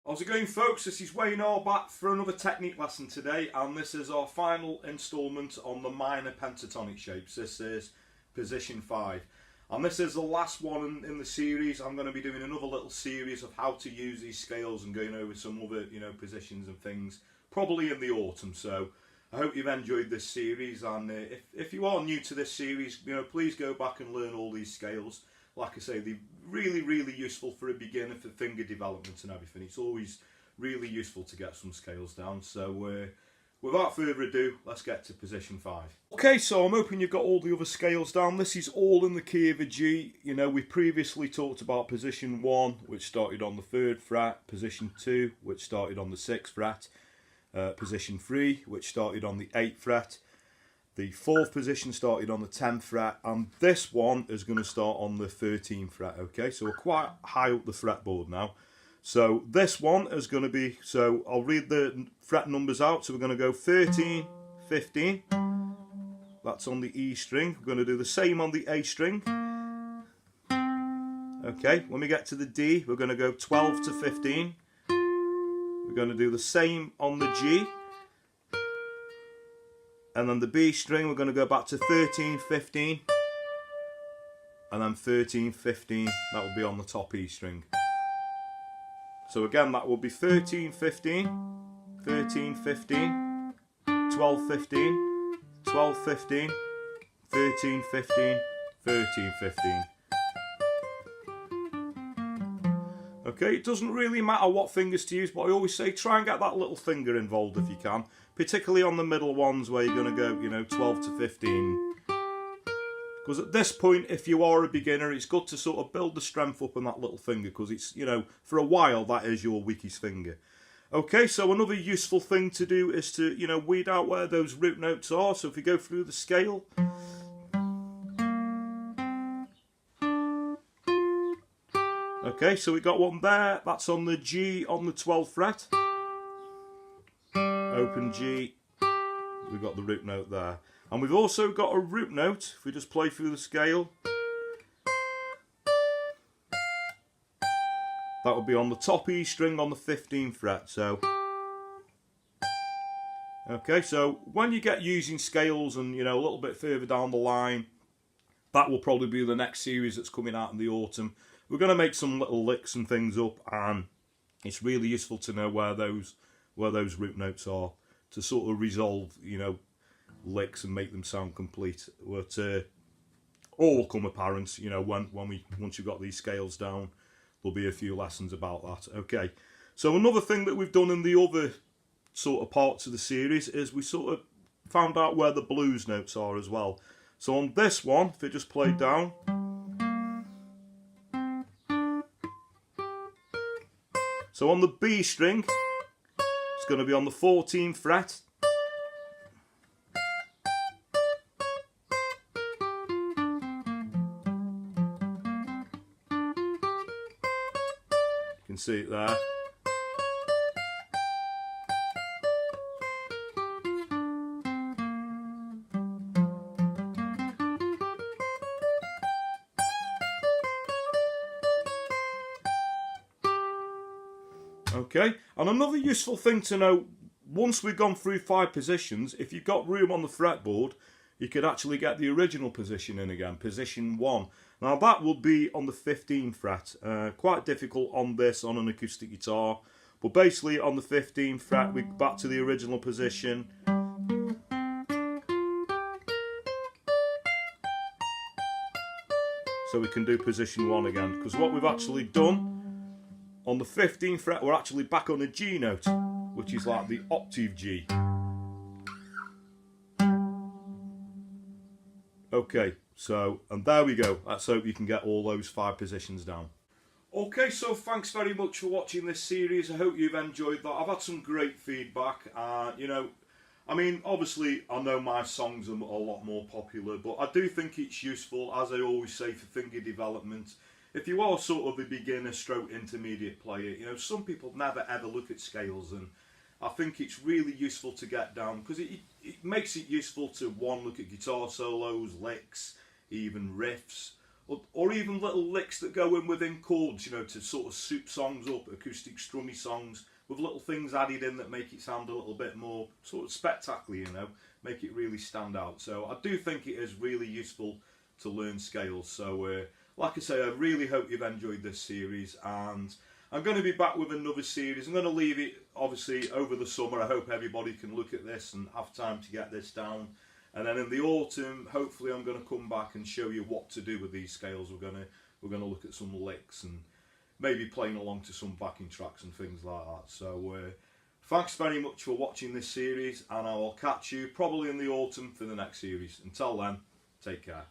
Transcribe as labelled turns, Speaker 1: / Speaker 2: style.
Speaker 1: How's it going, folks? This is Wayne all back for another technique lesson today, and this is our final instalment on the minor pentatonic shapes. This is position 5, and this is the last one in the series. I'm going to be doing another little series of how to use these scales and going over some other, positions and things, probably in the autumn. So I hope you've enjoyed this series, and if you are new to this series, please go back and learn all these scales. Like I say, they're really useful for a beginner for finger development and everything. It's always really useful to get some scales down. So without further ado, let's get to position 5. Okay, so I'm hoping you've got all the other scales down. This is all in the key of a G. We previously talked about position 1, which started on the 3rd fret, position 2, which started on the 6th fret, position 3, which started on the 8th fret. The 4th position started on the 10th fret, and this one is going to start on the 13th fret. Okay, so we're quite high up the fretboard now. So this one is going to be, so I'll read the fret numbers out. So we're going to go 13, 15. That's on the E string. We're going to do the same on the A string. Okay, when we get to the D, we're going to go 12 to 15. We're going to do the same on the G. And then the B string, we're going to go back to 13, 15. And then 13, 15, that will be on the top E string. So again, that will be 13, 15, 13, 15, 12, 15, 12, 15, 13, 15, 13, 15. Okay, it doesn't really matter what fingers to use, but I always say try and get that little finger involved if you can. Particularly on the middle ones where you're going to go, 12 to 15. Because at this point, if you are a beginner, it's good to sort of build the strength up on that little finger, because it's, for a while, that is your weakest finger. Okay, so another useful thing to do is to, weed out where those root notes are. So if we go through the scale. Okay, so we got one there. That's on the G on the 12th fret. Open G, we've got the root note there. And we've also got a root note, if we just play through the scale. That would be on the top E string on the 15th fret. So, okay, so when you get using scales and, a little bit further down the line, that will probably be the next series that's coming out in the autumn. We're going to make some little licks and things up, and it's really useful to know where those root notes are to sort of resolve, licks and make them sound complete. But all will come apparent, once you've got these scales down. There'll be a few lessons about that. Okay, so another thing that we've done in the other sort of parts of the series is we sort of found out where the blues notes are as well. So on this one, if it just played down. So on the B string, it's going to be on the 14th fret. You can see it there. Okay, and another useful thing to know, once we've gone through 5 positions, if you've got room on the fretboard, you could actually get the original position in again, position 1. Now that would be on the 15th fret. Quite difficult on this, on an acoustic guitar, but basically on the 15th fret, we're back to the original position. So we can do position 1 again, because what we've actually done, on the 15th fret, we're actually back on a G note, which is like the octave G. Okay, so, and there we go. Let's hope you can get all those 5 positions down. Okay, so thanks very much for watching this series. I hope you've enjoyed that. I've had some great feedback. Obviously, I know my songs are a lot more popular, but I do think it's useful, as I always say, for finger development. If you are sort of a beginner stroke intermediate player, some people never ever look at scales, and I think it's really useful to get down, because it makes it useful to, one, look at guitar solos, licks, even riffs, or even little licks that go in within chords, you know, to sort of soup songs up, acoustic strummy songs, with little things added in that make it sound a little bit more sort of spectacular, you know, make it really stand out. So I do think it is really useful to learn scales. So like I say, I really hope you've enjoyed this series, and I'm going to be back with another series. I'm going to leave it obviously over the summer. I hope everybody can look at this and have time to get this down. And then in the autumn, hopefully I'm going to come back and show you what to do with these scales. We're going to look at some licks and maybe playing along to some backing tracks and things like that. So thanks very much for watching this series, and I will catch you probably in the autumn for the next series. Until then, take care.